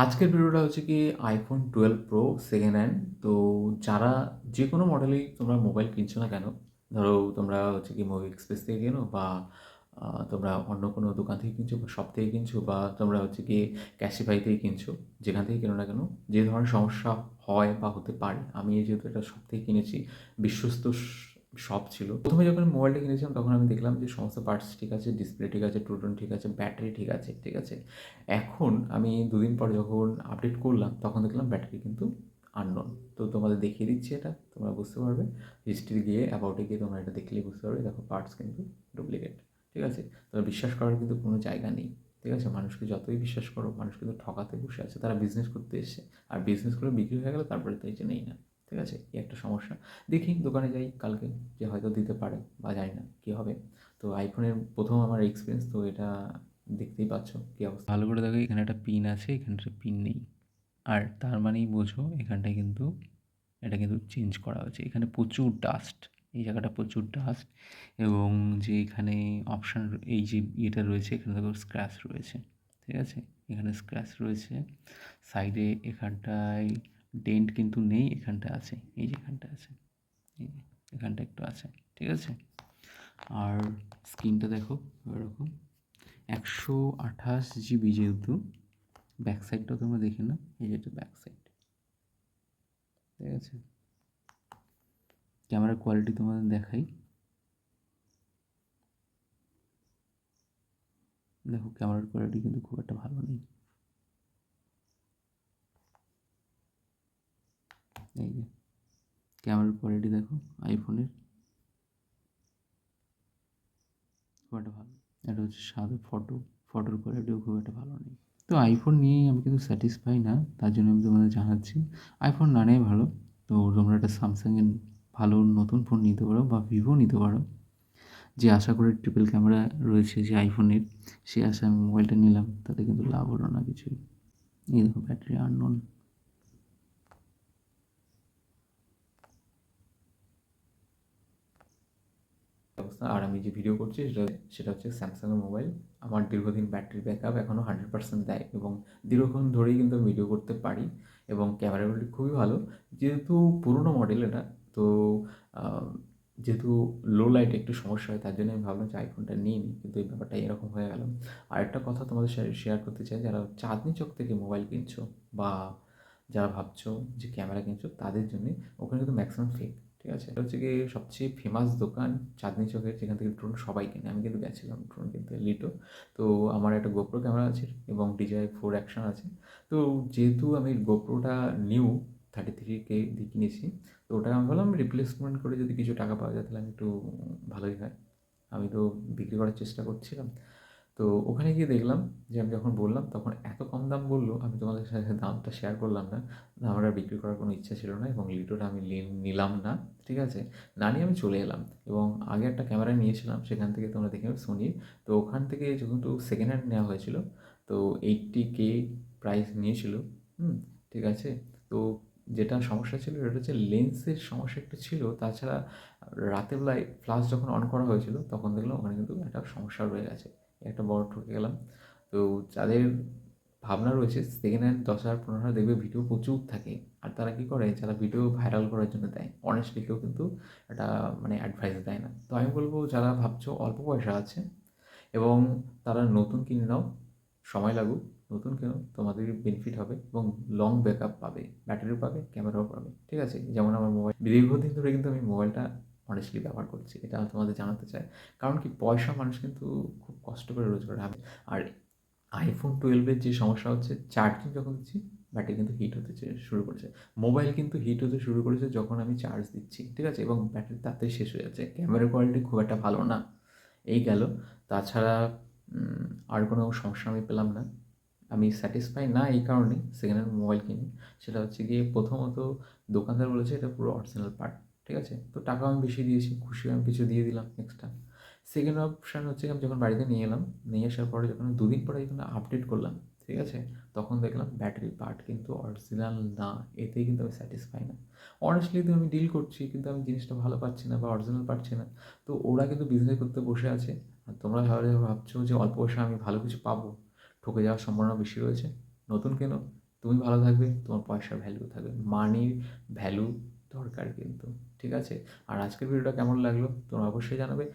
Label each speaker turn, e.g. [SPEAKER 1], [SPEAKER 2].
[SPEAKER 1] আজকের ভিডিওটা হচ্ছে কি iPhone 12 Pro সেকেন্ড হ্যান্ড। তো যারা যে কোনো মডেলেই তোমরা মোবাইল কিনছো না কেন, ধরো তোমরা হচ্ছে কি মুভি এক্সপ্রেস থেকে কেনো বা তোমরা অন্য কোনো দোকান থেকে কিনছো বা শপ থেকে কিনছো বা তোমরা হচ্ছে কি ক্যাশিফাই থেকে কিনছো, যেখান থেকে কেনো না কেন, যে ধরনের সমস্যা হয় বা হতে পারে, আমি যেহেতু এটা শপ থেকে কিনেছি, বিশ্বস্ত শপ ছিল। প্রথমে যখন মোবাইলটা কিনেছিলাম তখন আমি দেখলাম যে সমস্ত পার্টস ঠিক আছে, ডিসপ্লে ঠিক আছে, ট্রু টোন ঠিক আছে, ব্যাটারি ঠিক আছে, ঠিক আছে। এখন আমি দুদিন পর যখন আপডেট করলাম তখন দেখলাম ব্যাটারি কিন্তু আননোন। তো তোমাদের দেখিয়ে দিচ্ছি, এটা তোমরা বুঝতে পারবে। হিস্ট্রি গিয়ে অ্যাবাউটে গিয়ে তোমরা এটা দেখলেই বুঝতে পারবে, দেখো পার্টস কিন্তু ডুপ্লিকেট। ঠিক আছে, তোমরা বিশ্বাস করার কিন্তু কোনো জায়গা নেই। ঠিক আছে, মানুষকে যতই বিশ্বাস করো, মানুষ কিন্তু ঠকাতে বসে আছে, তারা বিজনেস করতে এসছে। আর বিজনেস করে বিক্রি হয়ে গেলে তারপরে তাই যে নেই না। ঠিক আছে, এই একটা সমস্যা। দেখি দোকানে যাই কালকে, যে হয়তো দিতে পারে বা জানি না কী হবে। তো আইফোনের প্রথম আমার এক্সপিরিয়েন্স তো এটা, দেখতেই পাচ্ছ কী অবস্থা। ভালো করে দেখো, এখানে একটা পিন আছে, এখানে একটা পিন নেই। আর তার মানেই বোঝো এখানটায় কিন্তু এটা কিন্তু চেঞ্জ করা হয়েছে। এখানে প্রচুর ডাস্ট, এই জায়গাটা প্রচুর ডাস্ট। এবং যে এখানে অপশান, এই যে ইয়েটা রয়েছে, এখানে দেখো স্ক্র্যাচ রয়েছে। ঠিক আছে, এখানে স্ক্র্যাচ রয়েছে। সাইডে এখানটায় ডেন্ট কিন্তু নেই, এখানটা আছে, এই যে এখানটা আছে, এই যে এখানটা একটু আছে। ঠিক আছে, আর স্ক্রিনটা দেখো এরকম 128 GB, যেহেতু ব্যাক সাইডটাও তোমরা দেখে নাও, এই যেটা ব্যাক সাইড। ঠিক আছে, ক্যামেরার কোয়ালিটি তোমাদের দেখাই। দেখো ক্যামেরার কোয়ালিটি কিন্তু খুব একটা ভালো নেই। এই যে ক্যামেরার কোয়ালিটি দেখো আইফোনের খুব একটা ভালো। এটা হচ্ছে সাদা ফটোর কোয়ালিটিও খুব একটা ভালো নেই। তো আইফোন নিয়েই আমি কিন্তু স্যাটিসফাই না, তার জন্য আমি তোমাদের জানাচ্ছি আইফোন না নেই ভালো। তো তোমরা একটা স্যামসাংয়ের ভালো নতুন ফোন নিতে পারো বা ভিভো নিতে পারো। যে আশা করে ট্রিপল ক্যামেরা রয়েছে যে আইফোনের, সে আশা আমি মোবাইলটা নিলাম, তাতে কিন্তু লাভ হলো না কিছুই। এই দেখো ব্যাটারি আননোন। অবস্থা। আর আমি যে ভিডিও করছি সেটা হচ্ছে স্যামসাংয়ের মোবাইল। আমার দীর্ঘদিন ব্যাটারি ব্যাকআপ এখনও 100% দেয় এবং দীর্ঘক্ষণ ধরেই কিন্তু ভিডিও করতে পারি এবং ক্যামেরা কোয়ালিটি খুবই ভালো। যেহেতু পুরোনো মডেল এটা, তো আহ, যেহেতু লো লাইটে একটু সমস্যা হয়, তার জন্য আমি ভাবলাম যে আইফোনটা নিই নি, কিন্তু এই ব্যাপারটা এরকম হয়ে গেল। আরেকটা কথা তোমাদের শেয়ার করতে চাই, যারা চাঁদনি চক থেকে মোবাইল কিনছো বা যারা ভাবছো যে ক্যামেরা কিনছো, তাদের জন্যে ওখানে কিন্তু ম্যাক্সিমাম ফেক। ঠিক আছে, এটা হচ্ছে গিয়ে সবচেয়ে ফেমাস দোকান চাঁদনি চকের, যেখান থেকে ড্রোন সবাই কেনে। আমি কিন্তু গেছিলাম ড্রোন কিনতে, লিটো। তো আমার একটা গোপ্রো ক্যামেরা আছে এবং DJI-4 অ্যাকশন আছে। তো যেহেতু আমি গোপ্রোটা নিউ 33K দিয়ে কিনেছি, তো ওটা আমি ভাবলাম রিপ্লেসমেন্ট করে যদি কিছু টাকা পাওয়া যায় তাহলে আমি একটু ভালোই হয়। আমি তো বিক্রি করার চেষ্টা করছিলাম। তো ওখানে গিয়ে দেখলাম যে আমি যখন বললাম তখন এত কম দাম বললো, আমি তোমাদের সাথে দামটা শেয়ার করলাম না। আমার আর বিক্রি করার কোনো ইচ্ছা ছিল না এবং লিটোটা আমি নিলাম না। ঠিক আছে, না নিয়ে আমি চলে এলাম। এবং আগে একটা ক্যামেরা নিয়েছিলাম, সেখান থেকে তোমরা দেখে নেবে সোনির। তো ওখান থেকে যেহেতু সেকেন্ড হ্যান্ড নেওয়া হয়েছিল, তো 80K প্রাইস নিয়েছিল। ঠিক আছে। তো যেটা সমস্যা ছিল সেটা হচ্ছে লেন্সের সমস্যা একটু ছিল। তাছাড়া রাতের বেলায় ফ্লাশ যখন অন করা হয়েছিল তখন দেখলাম ওখানে কিন্তু একটা সমস্যা রয়ে গেছে, একটা বড় ঠকে গেলাম। তো যাদের ভাবনা রয়েছে সেকেন্ড হ্যান্ড 10,000 15,000 দেখবে ভিডিও প্রচুর থাকে, আর তারা কী করে, যারা ভিডিও ভাইরাল করার জন্য দেয়, অনেস্টলি কেউ কিন্তু একটা মানে অ্যাডভাইস দেয় না। তো আমি বলবো যারা ভাবছো অল্প পয়সা আছে এবং তারা নতুন কিনে নাও, সময় লাগুক, নতুন কেনো, তোমাদের বেনিফিট হবে এবং লং ব্যাকআপ পাবে, ব্যাটারিও পাবে, ক্যামেরাও পাবে। ঠিক আছে, যেমন আমার মোবাইল দীর্ঘদিন ধরে কিন্তু আমি মোবাইলটা অনেস্টলি ব্যবহার করছি, এটা আমি তোমাদের জানাতে চাই। কারণ কি, পয়সা মানুষ কিন্তু খুব কষ্ট করে রোজগার হবে। আর iPhone 12-এর যে সমস্যা হচ্ছে, চার্জিং যখন দিচ্ছি ব্যাটারি কিন্তু হিট হতে শুরু করেছে। মোবাইল কিন্তু হিট হতে শুরু করেছে যখন আমি চার্জ দিচ্ছি। ঠিক আছে, এবং ব্যাটারি তাড়াতাড়ি শেষ হয়ে যাচ্ছে। ক্যামেরা কোয়ালিটি খুব একটা ভালো না। এই গেল। তাছাড়া আর কোনো সমস্যা আমি পেলাম না। আমি স্যাটিসফাই না এই কারণেই সেকেন্ড হ্যান্ড মোবাইল কিনি। সেটা হচ্ছে গিয়ে প্রথমত দোকানদার বলেছে এটা পুরো অরিজিনাল পার্ট। ঠিক আছে, তো টাকাও আমি বেশি দিয়েছি, খুশি হয়ে আমি কিছু দিয়ে দিলাম এক্সট্রা। সেকেন্ড অপশান হচ্ছে আমি যখন বাড়িতে নিয়ে এলাম, নিয়ে আসার পরে যখন আমি দুদিন পরে যখন আপডেট করলাম, ঠিক আছে, তখন দেখলাম ব্যাটারি পার্ট কিন্তু অরিজিনাল না। এতেই কিন্তু আমি স্যাটিসফাই না। অনেস্টলি তো আমি ডিল করছি, কিন্তু আমি জিনিসটা ভালো পাচ্ছি না বা অরিজিনাল পাচ্ছি না। তো ওরা কিন্তু বিজনেস করতে বসে আছে, আর তোমরা ভাবছো যে অল্প পয়সা আমি ভালো কিছু পাবো, ঠকে যাওয়ার সম্ভাবনা বেশি রয়েছে। নতুন কেনো, তুমি ভালো থাকবে, তোমার পয়সার ভ্যালু থাকবে। মানির ভ্যালু দরকার কিন্তু, ঠিক আছে? আর আজকের ভিডিওটা কেমন লাগলো তোমরা অবশ্যই জানাবে।